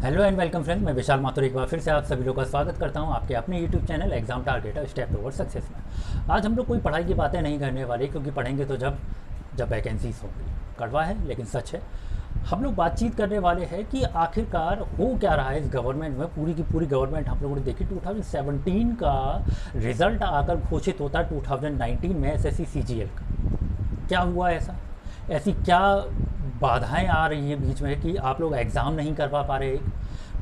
Hello and welcome friends, मैं विशाल माथुर एक बार फिर से आप सभी लोगों का स्वागत करता हूं आपके अपने YouTube channel exam targeter step towards success में। आज हम लोग कोई पढ़ाई की बातें नहीं करने वाले, क्योंकि पढ़ेंगे तो जब जब वैकेंसीज होंगी। कड़वा है लेकिन सच है। हम लोग बातचीत करने वाले हैं कि आखिरकार हो क्या रहा है इस गवर्नमेंट में। पूरी की पूरी गवर्नमेंट हम लोगों ने देखी। 2017 का रिजल्ट आकर घोषित होता है 2019 में एसएससी सीजीएल का। क्या हुआ ऐसी क्या बाधाएं आ रही हैं बीच में कि आप लोग एग्ज़ाम नहीं करवा पा रहे।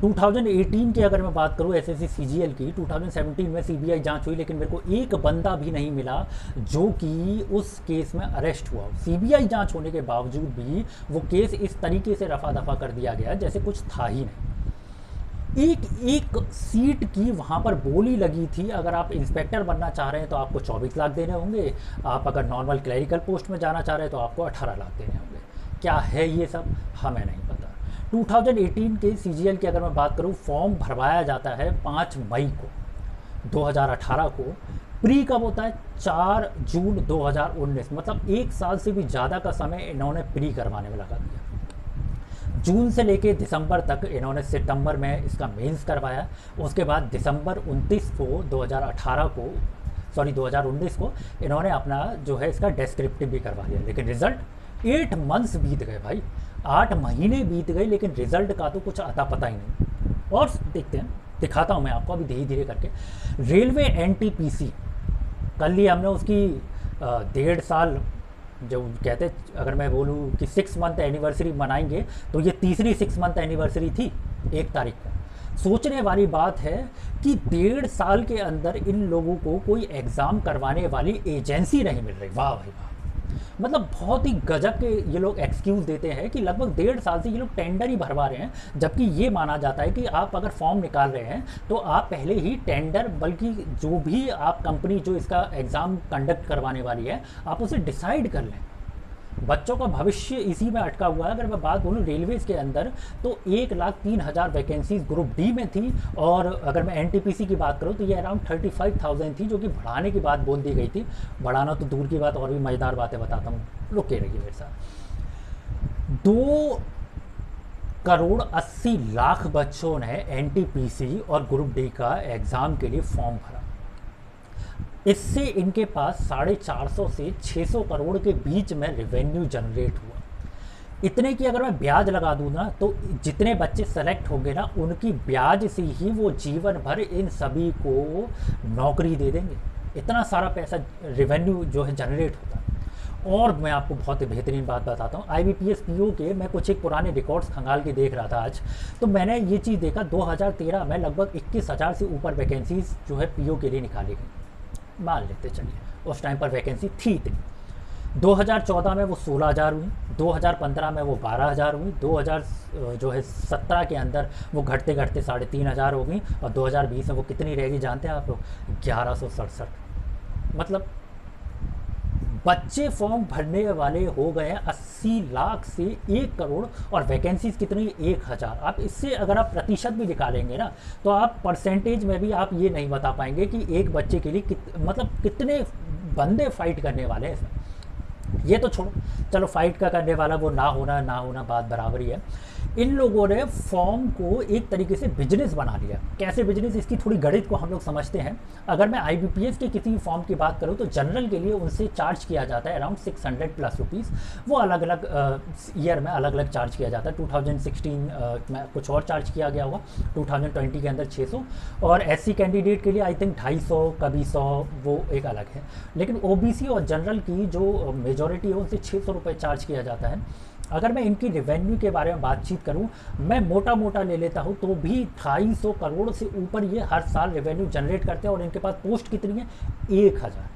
2018 की अगर मैं बात करूं एसएससी सीजीएल की, 2017 में सीबीआई जांच हुई, लेकिन मेरे को एक बंदा भी नहीं मिला जो कि उस केस में अरेस्ट हुआ। सीबीआई जांच होने के बावजूद भी वो केस इस तरीके से रफा दफा कर दिया गया जैसे कुछ था ही नहीं। एक एक सीट की वहाँ पर बोली लगी थी। अगर आप इंस्पेक्टर बनना चाह रहे हैं तो आपको 24 लाख देने होंगे। आप अगर नॉर्मल क्लरिकल पोस्ट में जाना चाह रहे हैं तो आपको 18 लाख देने होंगे। क्या है ये सब, हमें नहीं पता। 2018 के सीजीएल की अगर मैं बात करूँ, फॉर्म भरवाया जाता है 5 मई को 2018 को। प्री कब होता है? 4 जून 2019। मतलब एक साल से भी ज़्यादा का समय इन्होंने प्री करवाने में लगा दिया। जून से लेके दिसंबर तक इन्होंने सितंबर में इसका मेंस करवाया। उसके बाद दिसंबर 29 को 2018 को 2019 को इन्होंने अपना जो है इसका डेस्क्रिप्टिव भी करवा लिया। लेकिन रिजल्ट 8 मंथ्स बीत गए भाई, 8 महीने बीत गए, लेकिन रिजल्ट का तो कुछ अता पता ही नहीं। और देखते हैं, दिखाता हूँ मैं आपको अभी धीरे धीरे करके। रेलवे एनटीपीसी कल ही हमने उसकी 1.5 साल जो कहते, अगर मैं बोलूँ कि 6 मंथ एनिवर्सरी मनाएंगे, तो ये तीसरी 6 मंथ एनिवर्सरी थी 1 तारीख को। सोचने वाली बात है कि 1.5 साल के अंदर इन लोगों को कोई एग्ज़ाम करवाने वाली एजेंसी नहीं मिल रही। वाह भाई वाह। मतलब बहुत ही गजब के ये लोग एक्सक्यूज़ देते हैं कि लगभग 1.5 साल से ये लोग टेंडर ही भरवा रहे हैं, जबकि ये माना जाता है कि आप अगर फॉर्म निकाल रहे हैं तो आप पहले ही टेंडर, बल्कि जो भी आप कंपनी जो इसका एग्ज़ाम कंडक्ट करवाने वाली है, आप उसे डिसाइड कर लें। बच्चों का भविष्य इसी में अटका हुआ है। अगर मैं बात बोलूँ रेलवेज़ के अंदर, तो 1,03,000 वैकेंसीज ग्रुप डी में थी, और अगर मैं एनटीपीसी की बात करूँ तो ये अराउंड 35,000 थी, जो कि बढ़ाने की बात बोल दी गई थी। बढ़ाना तो दूर की बात, और भी मज़ेदार बातें बताता हूँ, रुके रहिए मेरे साथ। 2,80,00,000 बच्चों ने एनटीपीसी और ग्रुप डी का एग्ज़ाम के लिए फॉर्म भरा। इससे इनके पास 450 से 600 करोड़ के बीच में रेवेन्यू जनरेट हुआ। इतने की अगर मैं ब्याज लगा दूँ ना, तो जितने बच्चे सेलेक्ट होंगे ना, उनकी ब्याज से ही वो जीवन भर इन सभी को नौकरी दे देंगे। इतना सारा पैसा रेवेन्यू जो है जनरेट होता है। और मैं आपको बहुत बेहतरीन बात बताता हूँ, IBPS PO के मैं कुछ एक पुराने रिकॉर्ड्स खंगाल के देख रहा था आज, तो मैंने ये चीज़ देखा 2013 में लगभग 21,000 से ऊपर वैकेंसीज जो है PO के लिए निकाली गई। मान लेते चलिए उस टाइम पर वैकेंसी थी इतनी। 2014 में वो 16,000 हुई, 2015 में वो 12,000 हुई, 2017 के अंदर वो घटते घटते 3,500 हो गई, और 2020 में वो कितनी रहेगी जानते हैं आप लोग? 1167। मतलब बच्चे फॉर्म भरने वाले हो गए हैं 80 लाख से 1 करोड़, और वैकेंसीज कितनी? 1,000। आप इससे अगर आप प्रतिशत भी निकालेंगे ना, तो आप परसेंटेज में भी आप ये नहीं बता पाएंगे कि एक बच्चे के लिए मतलब कितने बंदे फाइट करने वाले हैं। ये तो छोड़ो, चलो फाइट का करने वाला वो ना होना बात बराबर ही है। इन लोगों ने फॉर्म को एक तरीके से बिजनेस बना लिया। कैसे बिजनेस, इसकी थोड़ी गणित को हम लोग समझते हैं। अगर मैं IBPS के किसी फॉर्म की बात करूँ, तो जनरल के लिए उनसे चार्ज किया जाता है अराउंड 600 प्लस रुपीज़। वो अलग अलग ईयर में अलग अलग चार्ज किया जाता है। 2016 में कुछ और चार्ज किया गया होगा, 2020 के अंदर 600, और SC कैंडिडेट के लिए आई थिंक 250, कभी 100, वो एक अलग है। लेकिन OBC और जनरल की जो मेजॉरिटी है उनसे 600 रुपये चार्ज किया जाता है। अगर मैं इनकी रेवेन्यू के बारे में बातचीत करूं, मैं मोटा मोटा ले लेता हूं, तो भी 250 करोड़ से ऊपर ये हर साल रेवेन्यू जनरेट करते हैं। और इनके पास पोस्ट कितनी है? 1,000।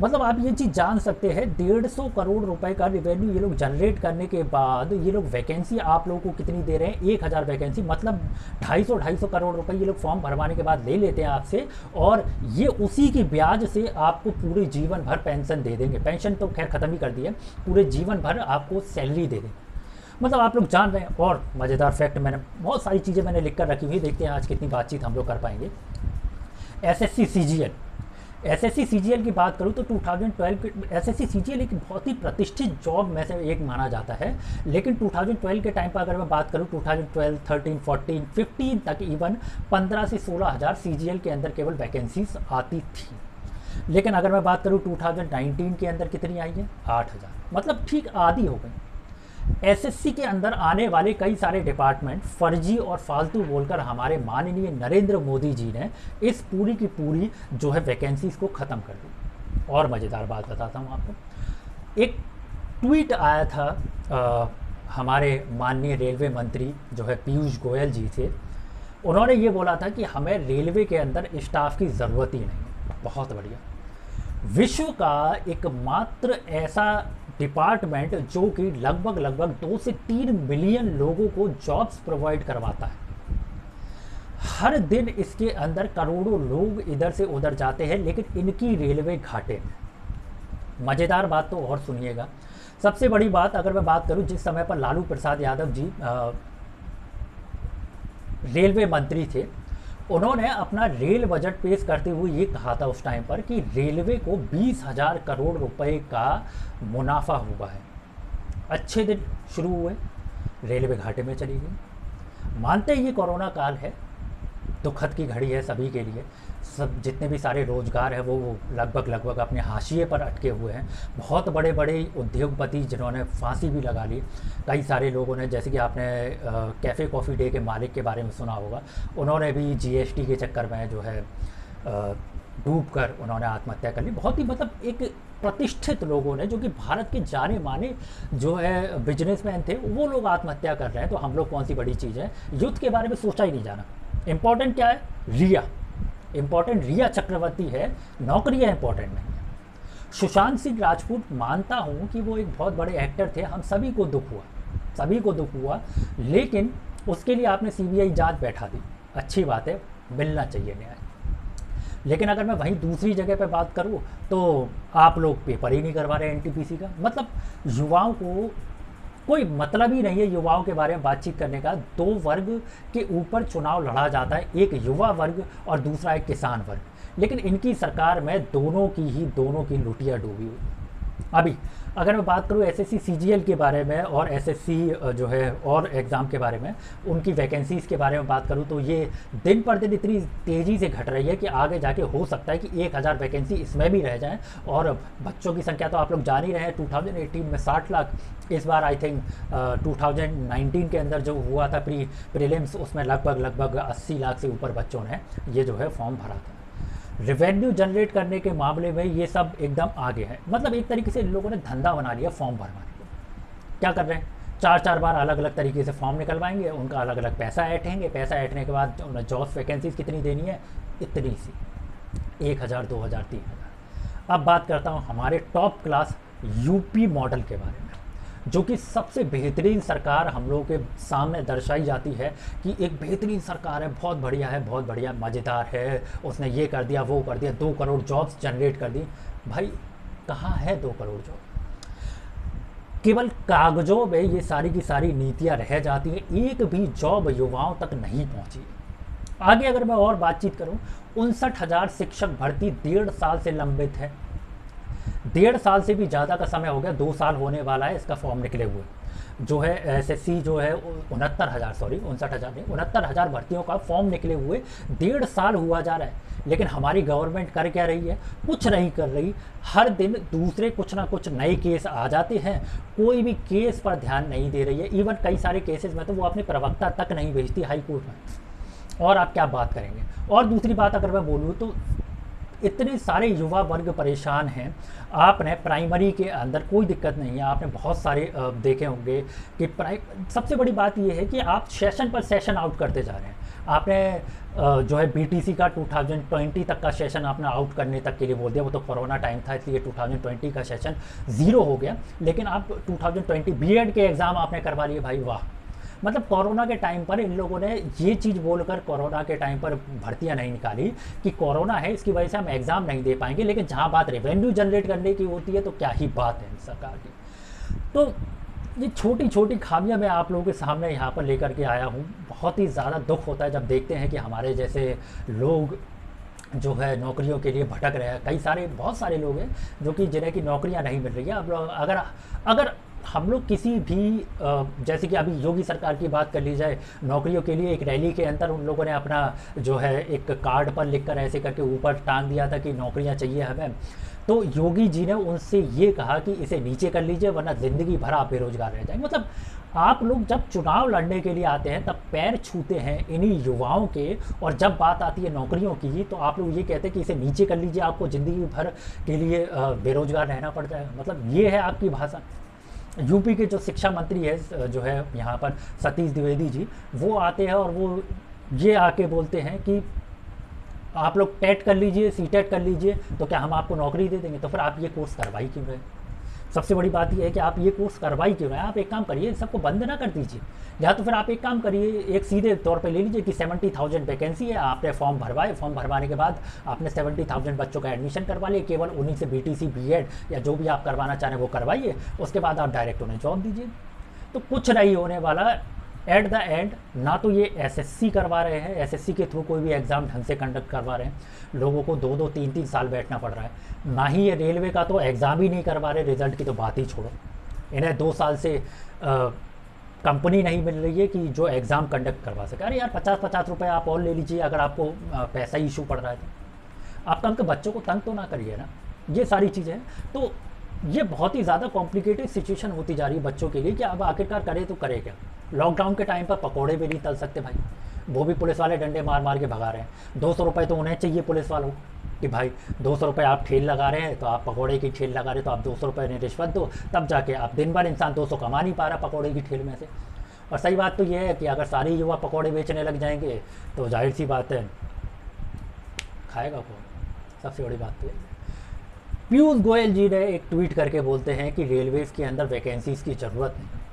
मतलब आप ये चीज़ जान सकते हैं, 150 करोड़ रुपए का रेवेन्यू ये लोग जनरेट करने के बाद ये लोग वैकेंसी आप लोगों को कितनी दे रहे हैं? 1,000 वैकेंसी। मतलब 250 करोड़ रुपए ये लोग फॉर्म भरवाने के बाद ले लेते हैं आपसे, और ये उसी की ब्याज से आपको पूरे जीवन भर पेंशन दे देंगे। पेंशन तो खैर ख़त्म ही कर दी है, पूरे जीवन भर आपको सैलरी दे देंगे। मतलब आप लोग जान रहे हैं। और मज़ेदार फैक्ट, मैंने बहुत सारी चीज़ें मैंने लिख कर रखी हुई, देखते हैं आज कितनी बातचीत हम लोग कर पाएंगे। SSC CGL एसएससी सीजीएल की बात करूँ तो 2012 के एसएससी सीजीएल एक बहुत ही प्रतिष्ठित जॉब में से एक माना जाता है, लेकिन 2012 के टाइम पर अगर मैं बात करूँ 2012, 13, 14, 15 तक इवन 15 से 16 हज़ार सीजीएल के अंदर केवल वैकेंसीज आती थी। लेकिन अगर मैं बात करूँ 2019 के अंदर कितनी आई है, 8,000, मतलब ठीक आधी हो गई। एसएससी के अंदर आने वाले कई सारे डिपार्टमेंट फर्जी और फालतू बोलकर हमारे माननीय नरेंद्र मोदी जी ने इस पूरी की पूरी जो है वैकेंसीज को ख़त्म कर दी। और मज़ेदार बात बताता हूँ आपको, एक ट्वीट आया था हमारे माननीय रेलवे मंत्री जो है पीयूष गोयल जी से। उन्होंने ये बोला था कि हमें रेलवे के अंदर स्टाफ की ज़रूरत ही नहीं है। बहुत बढ़िया। विश्व का एकमात्र ऐसा डिपार्टमेंट जो कि लगभग 2 से 3 मिलियन लोगों को जॉब्स प्रोवाइड करवाता है। हर दिन इसके अंदर करोड़ों लोग इधर से उधर जाते हैं, लेकिन इनकी रेलवे घाटे में। मज़ेदार बात तो और सुनिएगा। सबसे बड़ी बात अगर मैं बात करूं, जिस समय पर लालू प्रसाद यादव जी रेलवे मंत्री थे, उन्होंने अपना रेल बजट पेश करते हुए ये कहा था उस टाइम पर कि रेलवे को 20,000 करोड़ रुपए का मुनाफा हुआ है। अच्छे दिन शुरू हुए, रेलवे घाटे में चली गई। मानते ही ये कोरोना काल है, दुखद की घड़ी है सभी के लिए। सब जितने भी सारे रोजगार है वो लगभग अपने हाशिए पर अटके हुए हैं। बहुत बड़े बड़े उद्योगपति जिन्होंने फांसी भी लगा ली, कई सारे लोगों ने, जैसे कि आपने कैफ़े कॉफ़ी डे के मालिक के बारे में सुना होगा, उन्होंने भी जीएसटी के चक्कर में जो है डूब कर उन्होंने आत्महत्या कर ली। बहुत ही मतलब एक प्रतिष्ठित लोगों ने, जो कि भारत के जाने माने जो है बिजनेसमैन थे, वो लोग आत्महत्या कर रहे हैं। तो हम लोग कौन सी बड़ी चीज़ है, युद्ध के बारे में सोचा ही नहीं जाना। इम्पॉर्टेंट क्या है, रिया इम्पॉर्टेंट रिया चक्रवर्ती है, नौकरियाँ इम्पॉर्टेंट नहीं है। सुशांत सिंह राजपूत, मानता हूँ कि वो एक बहुत बड़े एक्टर थे, हम सभी को दुख हुआ, लेकिन उसके लिए आपने सीबीआई जांच बैठा दी, अच्छी बात है, मिलना चाहिए न्याय। लेकिन अगर मैं वहीं दूसरी जगह पे बात करूँ तो आप लोग पेपर ही नहीं करवा रहे एनटीपीसी का। मतलब युवाओं को कोई मतलब ही नहीं है युवाओं के बारे में बातचीत करने का। 2 वर्ग के ऊपर चुनाव लड़ा जाता है, एक युवा वर्ग और दूसरा एक किसान वर्ग, लेकिन इनकी सरकार में दोनों की लुटिया डूबी हुई। अभी अगर मैं बात करूँ एसएससी सीजीएल के बारे में और एसएससी जो है और एग्ज़ाम के बारे में, उनकी वैकेंसीज़ के बारे में बात करूँ तो ये दिन पर दिन इतनी तेज़ी से घट रही है कि आगे जाके हो सकता है कि 1000 वैकेंसी इसमें भी रह जाएं। और बच्चों की संख्या तो आप लोग जान ही रहे हैं, 2018 में 60 लाख, इस बार आई थिंक 2019 के अंदर जो हुआ था प्रीलिम्स, उसमें लगभग 80 लाख से ऊपर बच्चों ने ये जो है फॉर्म भरा था। रेवेन्यू जनरेट करने के मामले में ये सब एकदम आगे है। मतलब एक तरीके से इन लोगों ने धंधा बना लिया फॉर्म भरवाने को। क्या कर रहे हैं, 4 बार अलग अलग तरीके से फॉर्म निकलवाएंगे, उनका अलग अलग पैसा ऐंठेंगे, पैसा ऐंठने के बाद उन्हें जॉब्स वैकेंसीज कितनी देनी है, इतनी सी, 1,000, 2,000, 3,000। अब बात करता हूँ हमारे टॉप क्लास यूपी मॉडल के बारे में, जो कि सबसे बेहतरीन सरकार हम लोगों के सामने दर्शाई जाती है कि एक बेहतरीन सरकार है, बहुत बढ़िया, मज़ेदार है, उसने ये कर दिया, वो कर दिया, 2 करोड़ जॉब्स जनरेट कर दी। भाई कहाँ है 2 करोड़ जॉब? केवल कागजों में ये सारी की सारी नीतियाँ रह जाती हैं, एक भी जॉब युवाओं तक नहीं पहुँची। आगे अगर मैं और बातचीत करूँ, 59,000 शिक्षक भर्ती 1.5 साल से लंबित है। 1.5 साल से भी ज़्यादा का समय हो गया, 2 साल होने वाला है इसका फॉर्म निकले हुए। जो है एसएससी जो है 69,000 भर्तियों का फॉर्म निकले हुए 1.5 साल हुआ जा रहा है। लेकिन हमारी गवर्नमेंट कर क्या रही है, कुछ नहीं कर रही। हर दिन दूसरे कुछ ना कुछ नए केस आ जाते हैं, कोई भी केस पर ध्यान नहीं दे रही है। इवन कई सारे केसेस में तो वो अपने प्रवक्ता तक नहीं भेजती हाई कोर्ट में। और आप क्या बात करेंगे। और दूसरी बात अगर मैं बोलूँ तो इतने सारे युवा वर्ग परेशान हैं। आपने प्राइमरी के अंदर कोई दिक्कत नहीं है, आपने बहुत सारे देखे होंगे कि सबसे बड़ी बात यह है कि आप सेशन पर सेशन आउट करते जा रहे हैं। आपने जो है बीटीसी का 2020 तक का सेशन आपने आउट करने तक के लिए बोल दिया, वो तो कोरोना टाइम था इसलिए 2020 का सेशन 0 हो गया। लेकिन आप 2020 बीएड के एग्ज़ाम आपने करवा लिए, भाई वाह। मतलब कोरोना के टाइम पर इन लोगों ने ये चीज़ बोलकर कोरोना के टाइम पर भर्तियां नहीं निकाली कि कोरोना है इसकी वजह से हम एग्ज़ाम नहीं दे पाएंगे, लेकिन जहां बात रेवेन्यू जनरेट करने की होती है तो क्या ही बात है सरकार की। तो ये छोटी छोटी खामियां मैं आप लोगों के सामने यहाँ पर लेकर के आया हूँ। बहुत ही ज़्यादा दुख होता है जब देखते हैं कि हमारे जैसे लोग जो है नौकरियों के लिए भटक रहे हैं। कई सारे बहुत सारे लोग हैं जो कि जिन्हें की नौकरियां नहीं मिल रही है। अब अगर अगर हम लोग किसी भी जैसे कि अभी योगी सरकार की बात कर ली जाए, नौकरियों के लिए एक रैली के अंदर उन लोगों ने अपना जो है एक कार्ड पर लिखकर ऐसे करके ऊपर टांग दिया था कि नौकरियां चाहिए हमें। तो योगी जी ने उनसे ये कहा कि इसे नीचे कर लीजिए वरना ज़िंदगी भर आप बेरोजगार रह जाएंगे। मतलब आप लोग जब चुनाव लड़ने के लिए आते हैं तब पैर छूते हैं इन्हीं युवाओं के, और जब बात आती है नौकरियों की तो आप लोग ये कहते हैं कि इसे नीचे कर लीजिए, आपको ज़िंदगी भर के लिए बेरोजगार रहना पड़ जाएगा। मतलब ये है आपकी भाषा। यूपी के जो शिक्षा मंत्री है जो है यहाँ पर सतीश द्विवेदी जी, वो आते हैं और वो ये आके बोलते हैं कि आप लोग टेट कर लीजिए, सीटेट कर लीजिए तो क्या हम आपको नौकरी दे देंगे। तो फिर आप ये कोर्स करवाई क्यों रहे? सबसे बड़ी बात यह है कि आप ये कोर्स करवाई क्यों रहे हैं? आप एक काम करिए, सबको बंद ना कर दीजिए, या तो फिर आप एक काम करिए, एक सीधे तौर पे ले लीजिए कि 70,000 वैकेंसी है, आपने फॉर्म भरवाए, फॉर्म भरवाने के बाद आपने 70,000 बच्चों का एडमिशन करवा लिया, केवल उन्हीं से बीटीसी बीएड या जो भी आप करवाना चाह रहे हैं वो करवाइए, उसके बाद आप डायरेक्ट उन्हें जॉब दीजिए। तो कुछ नहीं होने वाला एट द एंड। ना तो ये एसएससी करवा रहे हैं, एसएससी के थ्रू कोई भी एग्ज़ाम ढंग से कंडक्ट करवा रहे हैं, लोगों को 2-2 3-3 साल बैठना पड़ रहा है। ना ही ये रेलवे का तो एग्ज़ाम ही नहीं करवा रहे, रिजल्ट की तो बात ही छोड़ो। इन्हें 2 साल से कंपनी नहीं मिल रही है कि जो एग्ज़ाम कंडक्ट करवा सके। अरे यार 50-50 रुपये आप और ले लीजिए अगर आपको पैसा इशू पड़ रहा है तो। आप कम के बच्चों को तंग तो ना करिए ना, ये सारी चीज़ें हैं। तो ये बहुत ही ज़्यादा कॉम्प्लिकेटेड सिचुएशन होती जा रही है बच्चों के लिए कि अब आखिरकार करे तो करे क्या। लॉकडाउन के टाइम पर पकौड़े भी नहीं तल सकते भाई, वो भी पुलिस वाले डंडे मार मार के भगा रहे हैं। 200 रुपये तो उन्हें चाहिए पुलिस वालों कि भाई 200 रुपये आप ठेल लगा रहे हैं तो आप पकौड़े की ठेल लगा रहे हैं तो आप 200 रुपये ने रिश्वत दो, तब जाके आप दिन भर इंसान 200 कमा नहीं पा रहा पकौड़े की ठेल में से। और सही बात तो ये है कि अगर सारे युवा पकौड़े बेचने लग जाएंगे तो जाहिर सी बात है खाएगा कौन। सबसे बड़ी बात तो पीयूष गोयल जी ने एक ट्वीट करके बोलते हैं कि रेलवेज़ के अंदर वैकेंसीज़ की ज़रूरत नहीं।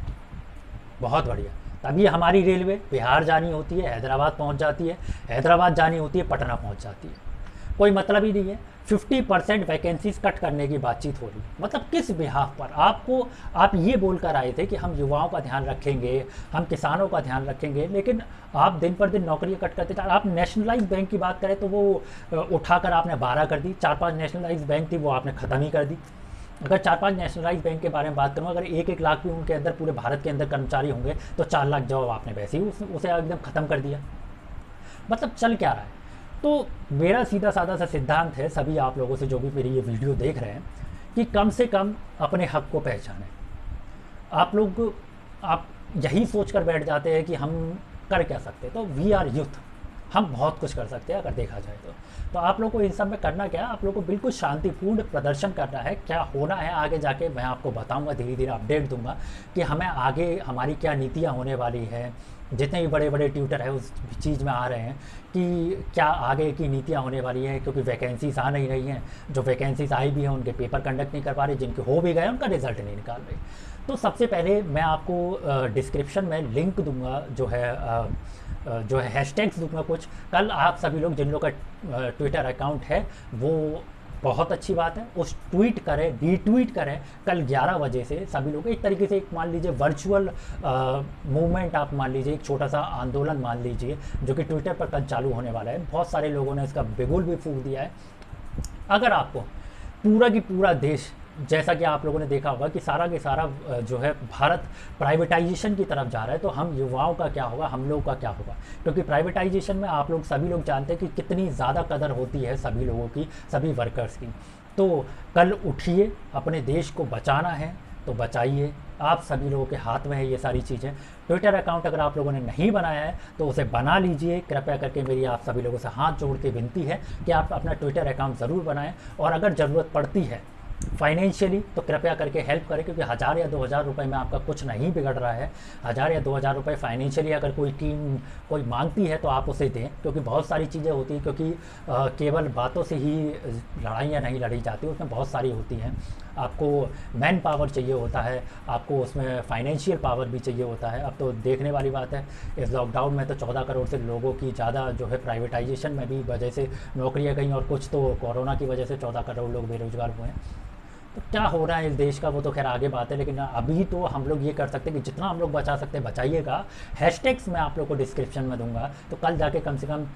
बहुत बढ़िया। तभी हमारी रेलवे बिहार जानी होती है हैदराबाद पहुंच जाती है, हैदराबाद जानी होती है पटना पहुंच जाती है, कोई मतलब ही नहीं है। 50% वैकेंसीज कट करने की बातचीत हो रही, मतलब किस बिहाफ पर? आप ये बोलकर आए थे कि हम युवाओं का ध्यान रखेंगे, हम किसानों का ध्यान रखेंगे, लेकिन आप दिन पर दिन नौकरियां कट करते जा। आप नेशनलाइज बैंक की बात करें तो वो उठाकर आपने 12 कर दी। 4-5 नेशनलाइज बैंक थी वो आपने ख़त्म ही कर दी। अगर 4-5 नेशनलाइज बैंक के बारे में बात करूँ, अगर 1-1 लाख भी उनके अंदर पूरे भारत के अंदर कर्मचारी होंगे तो 4 लाख जॉब आपने वैसे ही उसे एकदम ख़त्म कर दिया। मतलब चल क्या रहा है? तो मेरा सीधा साधा सा सिद्धांत है सभी आप लोगों से जो भी मेरी ये वीडियो देख रहे हैं कि कम से कम अपने हक को पहचानें। आप यही सोच कर बैठ जाते हैं कि हम कर क्या सकते हैं, तो वी आर यूथ, हम बहुत कुछ कर सकते हैं अगर देखा जाए तो आप लोग को इन सब में करना क्या है? आप लोग को बिल्कुल शांतिपूर्ण प्रदर्शन करना है। क्या होना है आगे जाके मैं आपको बताऊंगा, धीरे धीरे अपडेट दूंगा कि हमें आगे हमारी क्या नीतियाँ होने वाली है। जितने भी बड़े बड़े ट्यूटर है उस चीज़ में आ रहे हैं कि क्या आगे की नीतियाँ होने वाली हैं, क्योंकि वैकेंसीज आ नहीं रही हैं। जो वैकेंसीज आई भी हैं उनके पेपर कंडक्ट नहीं कर पा रहे, जिनके हो भी गए उनका रिजल्ट नहीं निकाल रहे। तो सबसे पहले मैं आपको डिस्क्रिप्शन में लिंक दूंगा, जो है हैशटैग्स दूंगा कुछ। कल आप सभी लोग जिन लोग का ट्विटर अकाउंट है वो बहुत अच्छी बात है, उस ट्वीट करें, रीट्वीट करें कल 11 बजे से सभी लोग। एक तरीके से एक मान लीजिए वर्चुअल मूवमेंट आप मान लीजिए, एक छोटा सा आंदोलन मान लीजिए जो कि ट्विटर पर कल चालू होने वाला है। बहुत सारे लोगों ने इसका बिगुल भी फूंक दिया है। अगर आपको पूरा की पूरा देश, जैसा कि आप लोगों ने देखा होगा कि सारा के सारा जो है भारत प्राइवेटाइजेशन की तरफ जा रहा है, तो हम युवाओं का क्या होगा, हम लोगों का क्या होगा? क्योंकि प्राइवेटाइजेशन में आप लोग सभी लोग जानते हैं कि कितनी ज़्यादा कदर होती है सभी लोगों की, सभी वर्कर्स की। तो कल उठिए, अपने देश को बचाना है तो बचाइए, आप सभी लोगों के हाथ में है ये सारी चीज़ें। ट्विटर अकाउंट अगर आप लोगों ने नहीं बनाया है तो उसे बना लीजिए, कृपया करके मेरी आप सभी लोगों से हाथ जोड़ के विनती है कि आप अपना ट्विटर अकाउंट ज़रूर बनाएं। और अगर ज़रूरत पड़ती है फाइनेंशियली तो कृपया करके हेल्प करें, क्योंकि 1000 या 2000 रुपये में आपका कुछ नहीं बिगड़ रहा है। 1000 या 2000 रुपये फाइनेंशियली अगर कोई टीम कोई मांगती है तो आप उसे दें, क्योंकि बहुत सारी चीज़ें होती हैं, क्योंकि केवल बातों से ही लड़ाइयाँ नहीं लड़ी जाती, उसमें बहुत सारी होती हैं। आपको मैन पावर चाहिए होता है, आपको उसमें फाइनेंशियल पावर भी चाहिए होता है। अब तो देखने वाली बात है, इस लॉकडाउन में तो 14 करोड़ से लोगों की ज़्यादा जो है प्राइवेटाइजेशन में भी वजह से नौकरियाँ गई, और कुछ तो कोरोना की वजह से 14 करोड़ लोग बेरोजगार हुए हैं। तो क्या हो रहा है इस देश का वो तो खैर आगे बात है, लेकिन अभी तो हम लोग ये कर सकते हैं कि जितना हम लोग बचा सकते हैं बचाइएगा। हैशटैग्स मैं आप लोग को डिस्क्रिप्शन में दूंगा, तो कल जाके कम से कम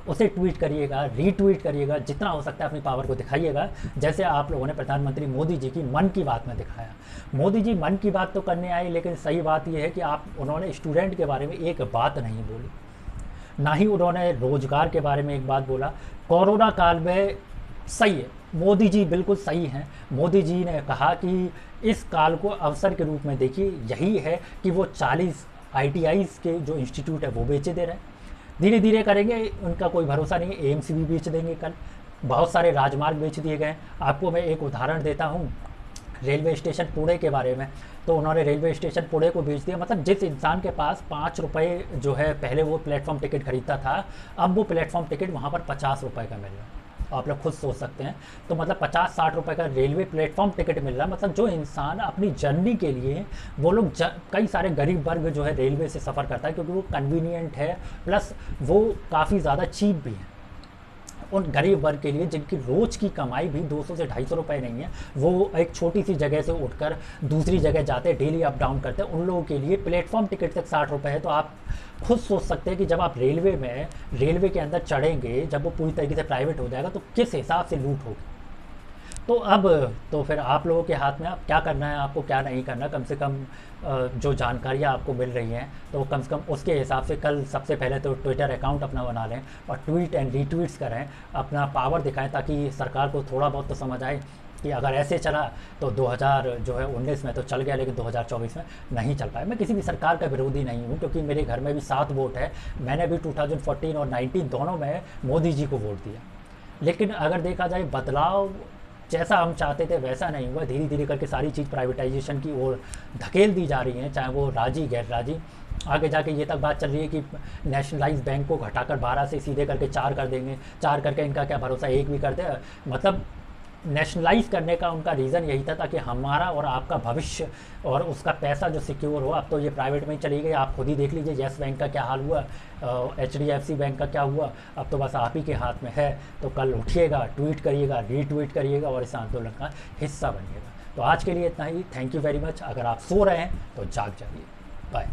उसे ट्वीट करिएगा, रीट्वीट करिएगा, जितना हो सकता है अपनी पावर को दिखाइएगा, जैसे आप लोगों ने प्रधानमंत्री मोदी जी की मन की बात में दिखाया। मोदी जी मन की बात तो करने आए, लेकिन सही बात यह है कि उन्होंने स्टूडेंट के बारे में एक बात नहीं बोली, ना ही उन्होंने रोजगार के बारे में एक बात बोला। कोरोना काल में सही है, मोदी जी बिल्कुल सही हैं। मोदी जी ने कहा कि इस काल को अवसर के रूप में देखिए, यही है कि वो 40 ITIs के जो इंस्टीट्यूट है वो बेचे दे रहे हैं। धीरे धीरे करेंगे, उनका कोई भरोसा नहीं है, एम्स भी बेच देंगे कल। बहुत सारे राजमार्ग बेच दिए गए। आपको मैं एक उदाहरण देता हूँ रेलवे स्टेशन पुणे के बारे में। तो उन्होंने रेलवे स्टेशन पुणे को बेच दिया। मतलब जिस इंसान के पास 5 रुपये जो है पहले वो प्लेटफॉर्म टिकट खरीदता था, अब वो प्लेटफॉर्म टिकट वहाँ पर 50 रुपये का मिल रहा है। आप लोग खुद सोच सकते हैं। तो मतलब 50-60 रुपये का रेलवे प्लेटफॉर्म टिकट मिल रहा है। मतलब जो इंसान अपनी जर्नी के लिए, वो लोग कई सारे गरीब वर्ग जो है रेलवे से सफ़र करता है, क्योंकि वो कन्वीनियंट है, प्लस वो काफ़ी ज़्यादा चीप भी है। उन गरीब वर्ग के लिए जिनकी रोज़ की कमाई भी 200 से 250 रुपये नहीं है, वो एक छोटी सी जगह से उठकर दूसरी जगह जाते, डेली अप डाउन करते हैं, उन लोगों के लिए प्लेटफॉर्म टिकट तक 60 रुपये है। तो आप खुद सोच सकते हैं कि जब आप रेलवे के अंदर चढ़ेंगे, जब वो पूरी तरीके से प्राइवेट हो जाएगा, तो किस हिसाब से लूट होगी। तो अब तो फिर आप लोगों के हाथ में, आप क्या करना है, आपको क्या नहीं करना। कम से कम जो जानकारियाँ आपको मिल रही हैं, तो कम से कम उसके हिसाब से कल सबसे पहले तो ट्विटर अकाउंट अपना बना लें और ट्वीट एंड रीट्वीट्स करें, अपना पावर दिखाएं, ताकि सरकार को थोड़ा बहुत तो समझ आए कि अगर ऐसे चला तो 2019 में तो चल गया, लेकिन 2024 में नहीं चल पाया। मैं किसी भी सरकार का विरोधी नहीं हूँ, क्योंकि मेरे घर में भी 7 वोट है। मैंने भी 2014 और 19 दोनों में मोदी जी को वोट दिया। लेकिन अगर देखा जाए, बदलाव जैसा हम चाहते थे वैसा नहीं हुआ। धीरे धीरे करके सारी चीज़ प्राइवेटाइजेशन की ओर धकेल दी जा रही है, चाहे वो राजी गैर राजी। आगे जाके ये तक बात चल रही है कि नेशनलाइज बैंक को घटाकर 12 से सीधे करके 4 कर देंगे। 4 करके इनका क्या भरोसा, 1 भी कर दे। मतलब नेशनलाइज करने का उनका रीज़न यही था, ताकि हमारा और आपका भविष्य और उसका पैसा जो सिक्योर हो। अब तो ये प्राइवेट में ही चली गई। आप खुद ही देख लीजिए, येस बैंक का क्या हाल हुआ, HDFC बैंक का क्या हुआ। अब तो बस आप ही के हाथ में है। तो कल उठिएगा, ट्वीट करिएगा, रीट्वीट करिएगा और इस आंदोलन का हिस्सा बनिएगा। तो आज के लिए इतना ही। Thank you very much. अगर आप सो रहे हैं तो जाग जाइए। बाय।